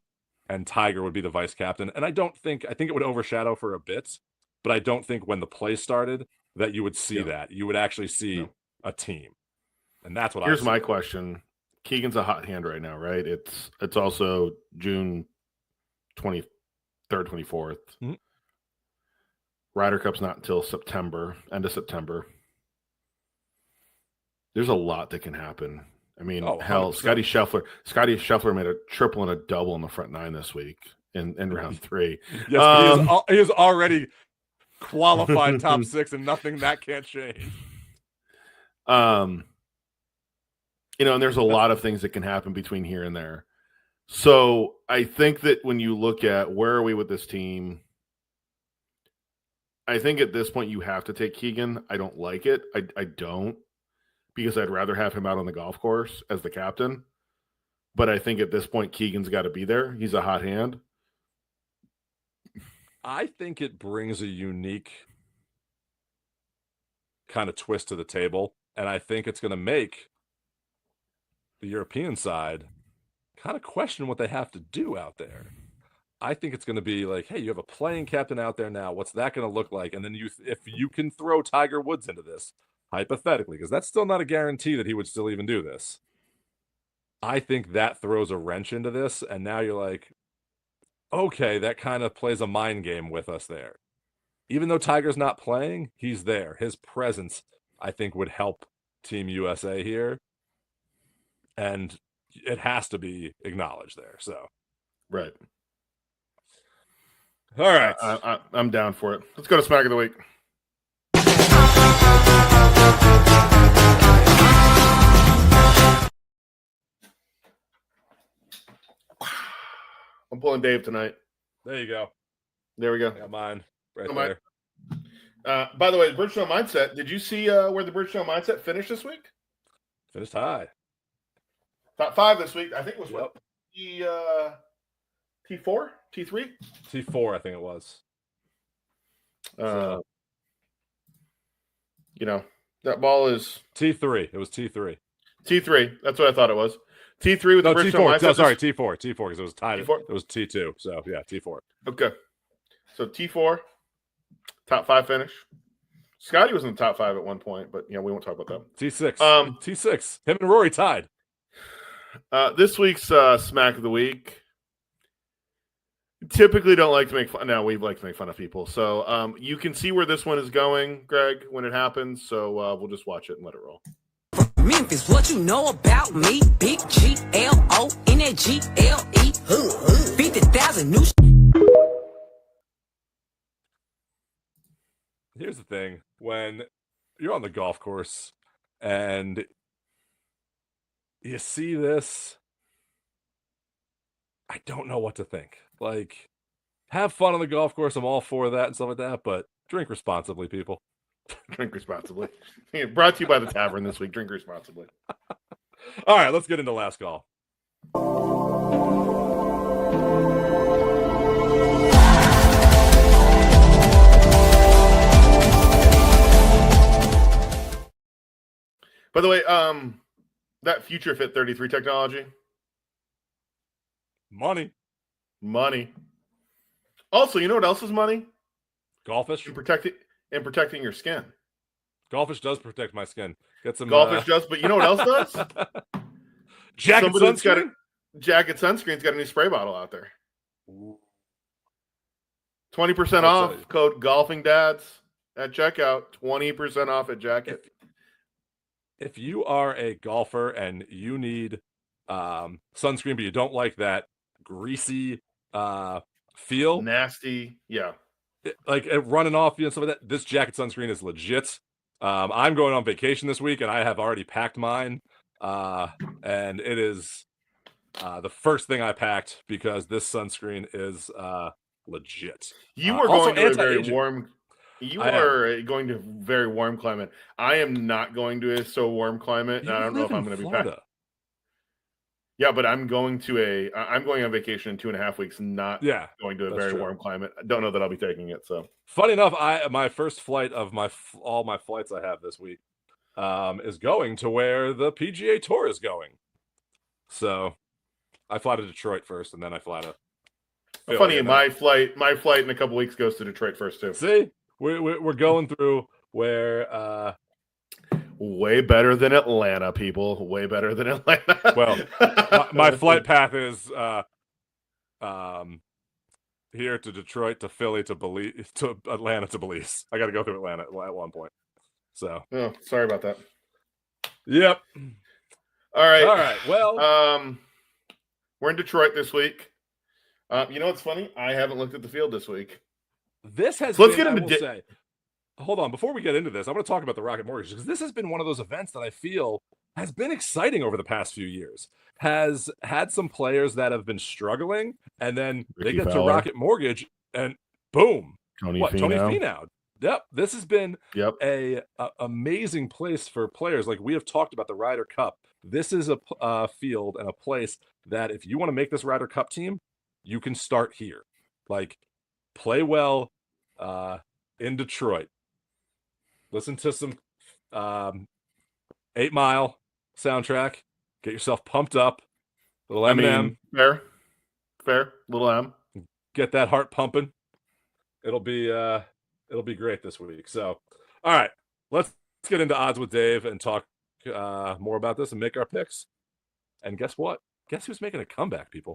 A: and Tiger would be the vice captain. And I think it would overshadow for a bit, but I don't think when the play started that you would see that. You would actually see a team. And that's what
B: Here's my question. Keegan's a hot hand right now, right? It's also June 23rd, 24th.
A: Mm-hmm.
B: Ryder Cup's not until September, end of September. There's a lot that can happen. I mean, hell, 100%. Scotty Scheffler made a triple and a double in the front nine this week in round 3.
A: Yes, he is already qualified top 6, and nothing that can't change.
B: And there's a lot of things that can happen between here and there. So I think that when you look at where are we with this team, I think at this point you have to take Keegan. I don't like it. I don't, because I'd rather have him out on the golf course as the captain. But I think at this point Keegan's got to be there. He's a hot hand.
A: I think it brings a unique kind of twist to the table, and I think it's going to make the European side kind of question what they have to do out there. I think it's going to be like, hey, you have a playing captain out there now. What's that going to look like? And then if you can throw Tiger Woods into this, hypothetically, because that's still not a guarantee that he would still even do this. I think that throws a wrench into this, and now you're like, okay, that kind of plays a mind game with us there. Even though Tiger's not playing, he's there. His presence, I think, would help Team USA here. And it has to be acknowledged there. So,
B: right.
A: All right.
B: I'm down for it. Let's go to Smack of the Week. I'm pulling Dave tonight.
A: There you go.
B: There we go.
A: I got mine there.
B: By the way, the Bridgestone Mindset, did you see where the Bridgestone Mindset finished this week?
A: Finished high.
B: Top 5 this week. I think it was what? T4? T3?
A: T4, I think it was.
B: That ball is
A: T3. It was T3.
B: T3. That's what I thought it was. T3 with the Bridgestone Mindset.
A: Sorry, T4 because it was tied.
B: T4?
A: It was T2. So, yeah, T4.
B: Okay. So, T4, top 5 finish. Scotty was in the top 5 at one point, but, we won't talk about that.
A: T6. T6. Him and Rory tied.
B: This week's Smack of the Week. Typically don't like to make fun. No, we like to make fun of people. So you can see where this one is going, Greg, when it happens. So we'll just watch it and let it roll.
D: Memphis, what you know about me? Big G-L-O, N-A-G-L-E. 50,000 new.
A: Here's the thing. When you're on the golf course and you see this, I don't know what to think. Like, have fun on the golf course. I'm all for that and stuff like that, but drink responsibly, people.
B: Drink responsibly. Brought to you by the Tavern this week. Drink responsibly.
A: All right, let's get into last call.
B: By the way, that Future Fit 33 technology.
A: Money.
B: Also, you know what else is money?
A: Goldfish.
B: And protecting your skin.
A: Goldfish does protect my skin. Get some.
B: Goldfish does, but you know what else does?
A: Jacket sunscreen.
B: Jacket sunscreen's got a new spray bottle out there. 20% off. Code Golfing Dads. at checkout. 20% off at Jacket.
A: If you are a golfer and you need sunscreen, but you don't like that greasy feel,
B: nasty, yeah,
A: like running off you and stuff like that, this Jacket sunscreen is legit. I'm going on vacation this week, and I have already packed mine, and it is the first thing I packed because this sunscreen is legit.
B: You are
A: also
B: going to a very warm. You are going to a very warm climate. I am not going to a so warm climate. And I don't know if I'm going to be packed. Yeah, but I'm going on vacation in 2.5 weeks, not going to a very warm climate. I don't know that I'll be taking it. So
A: funny enough, my first flight of all my flights I have this week is going to where the PGA Tour is going. So I fly to Detroit first, and then I fly to Philly.
B: Funny, my flight in a couple weeks goes to Detroit first too.
A: See, we're going through where
B: way better than Atlanta, people. Way better than Atlanta.
A: Well, my flight path is here to Detroit to Philly to Belize to Atlanta to Belize. I got to go through Atlanta at one point. So,
B: sorry about that.
A: Yep.
B: All right.
A: Well,
B: we're in Detroit this week. You know what's funny? I haven't looked at the field this week.
A: This has.
B: So let's get into.
A: Hold on, before we get into this, I want to talk about the Rocket Mortgage because this has been one of those events that I feel has been exciting over the past few years. Has had some players that have been struggling, and then they get to Rocket Mortgage, and boom,
B: Tony
A: Finau. Yep, this has been a amazing place for players. Like we have talked about the Ryder Cup. This is a field and a place that if you want to make this Ryder Cup team, you can start here. Like play well in Detroit. Listen to some 8 Mile soundtrack. Get yourself pumped up. Little Eminem.
B: Fair. Little M.
A: Get that heart pumping. It'll be great this week. So, all right, let's get into odds with Dave and talk more about this and make our picks. And guess what? Guess who's making a comeback, people?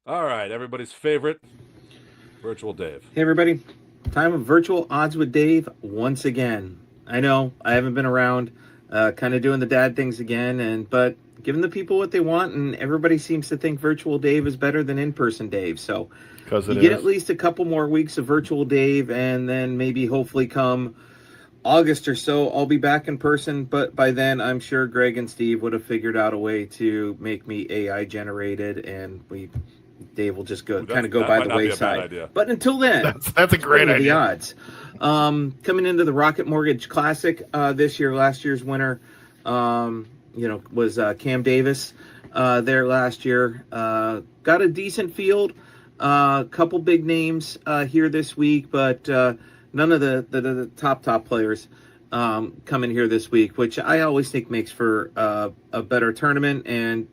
A: All right, everybody's favorite, Virtual Dave.
E: Hey, everybody. Time of Virtual Odds with Dave once again. I know I haven't been around, kind of doing the dad things again, but giving the people what they want, and everybody seems to think Virtual Dave is better than in-person Dave. So you get at least a couple more weeks of Virtual Dave, and then maybe hopefully come August or so, I'll be back in person. But by then, I'm sure Greg and Steve would have figured out a way to make me AI generated, and Dave will just go by the wayside. But until then,
B: that's a great idea.
E: The odds coming into the Rocket Mortgage Classic this year. Last year's winner, was Cam Davis there last year. Got a decent field, couple big names here this week, but none of the top players come in here this week, which I always think makes for a better tournament. And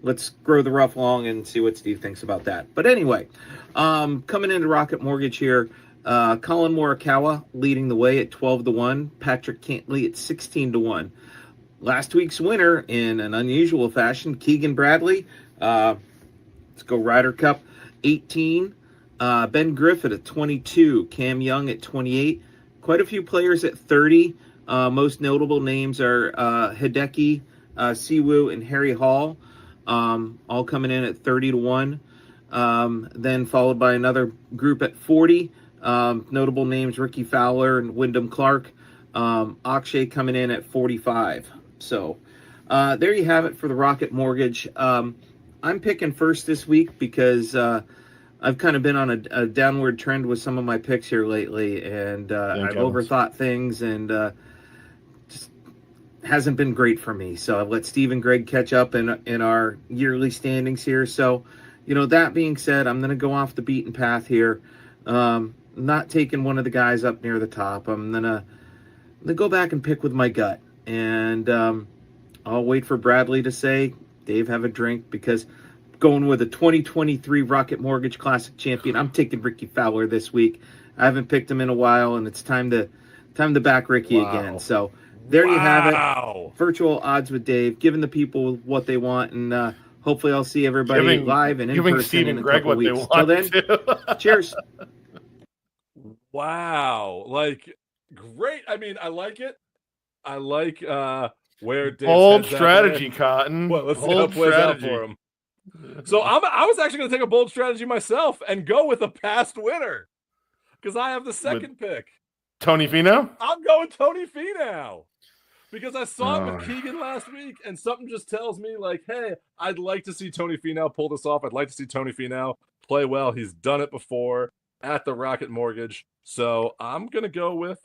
E: let's grow the rough along and see what Steve thinks about that. But anyway, coming into Rocket Mortgage here, Colin Morikawa leading the way at 12-1, Patrick Cantley at 16-1. Last week's winner in an unusual fashion, Keegan Bradley. Let's go Ryder Cup, 18. Ben Griffith at 22, Cam Young at 28. Quite a few players at 30. Most notable names are Hideki, Siwoo, and Harry Hall. All coming in at 30-1. Then followed by another group at 40. Notable names Ricky Fowler and Wyndham Clark. Akshay coming in at 45. So there you have it for the Rocket Mortgage. I'm picking first this week because I've kind of been on a downward trend with some of my picks here lately, and I've overthought things, and just hasn't been great for me. So I've let Steve and Greg catch up in our yearly standings here. So, that being said, I'm going to go off the beaten path here. Not taking one of the guys up near the top. I'm going to go back and pick with my gut. And I'll wait for Bradley to say, Dave, have a drink, because going with a 2023 Rocket Mortgage Classic champion, I'm taking Ricky Fowler this week. I haven't picked him in a while, and it's time to back Ricky again. So there you have it. Virtual odds with Dave, giving the people what they want, and hopefully I'll see everybody live and in person
B: Steve and
E: in a
B: Greg
E: couple
B: what
E: weeks.
B: They want
E: Till then, cheers.
A: Wow. Like, great. I mean, I like it. I like where Dave's
B: bold strategy, Cotton.
A: Well, let's see how it plays out for him. So I was actually going to take a bold strategy myself and go with a past winner because I have the second pick.
B: Tony Finau?
A: I'm going Tony Finau because I saw him with Keegan last week, and something just tells me, like, hey, I'd like to see Tony Finau pull this off. I'd like to see Tony Finau play well. He's done it before at the Rocket Mortgage. So I'm going to go with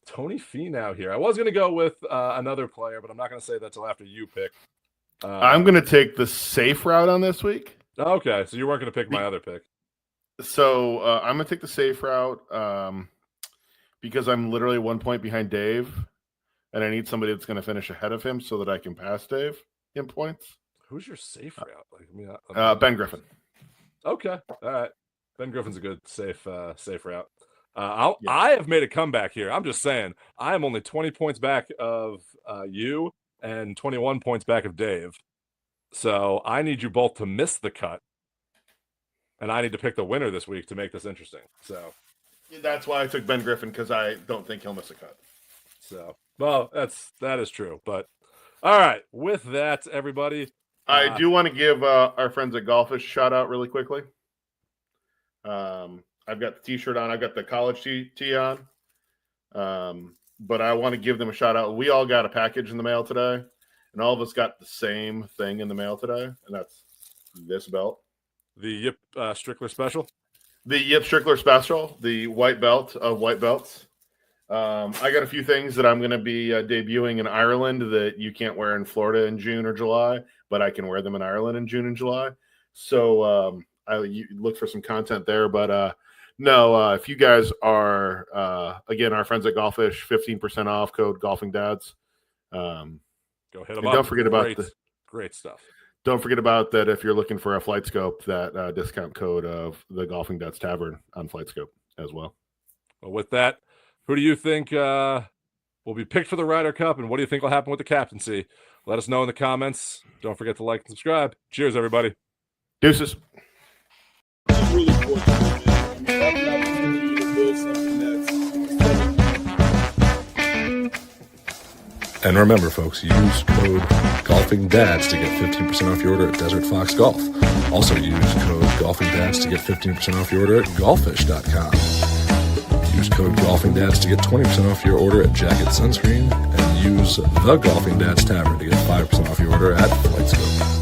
A: Tony Finau here. I was going to go with another player, but I'm not going to say that till after you pick.
B: I'm going to take the safe route on this week.
A: Okay, so you weren't going to pick my other pick.
B: So I'm going to take the safe route because I'm literally 1 point behind Dave, and I need somebody that's going to finish ahead of him so that I can pass Dave in points.
A: Who's your safe route? Like,
B: Ben Griffin.
A: Okay, all right. Ben Griffin's a good safe route. I have made a comeback here. I'm just saying, I am only 20 points back of you and 21 points back of Dave. So I need you both to miss the cut. And I need to pick the winner this week to make this interesting. So
B: that's why I took Ben Griffin, because I don't think he'll miss a cut.
A: So, well, that is true. But all right, with that, everybody.
B: I do want to give our friends at Golfish a shout out really quickly. I've got the t-shirt on. I've got the college tee on. But I want to give them a shout out. We all got a package in the mail today, and all of us got the same thing in the mail today, and that's this belt.
A: The Yip Strickler special?
B: The Yip Strickler special, the white belt of white belts. I got a few things that I'm going to be debuting in Ireland that you can't wear in Florida in June or July, but I can wear them in Ireland in June and July. So I look for some content there, but no, if you guys are, again, our friends at Golfish, 15% off, code Golfing Dads.
A: Go hit them up.
B: Don't forget about
A: great stuff.
B: Don't forget about that if you're looking for a flight scope, that discount code of the Golfing Dads Tavern on flight scope as well.
A: Well, with that, who do you think will be picked for the Ryder Cup, and what do you think will happen with the captaincy? Let us know in the comments. Don't forget to like and subscribe. Cheers, everybody.
B: Deuces.
F: Really fortunate, man. Having the opportunity to build something that's
G: And remember, folks, use code GolfingDads to get 15% off your order at Desert Fox Golf. Also use code GolfingDads to get 15% off your order at golfish.com. Use code GolfingDads to get 20% off your order at Jacket Sunscreen. And use the Golfing Dads Tavern to get 5% off your order at FlightScope.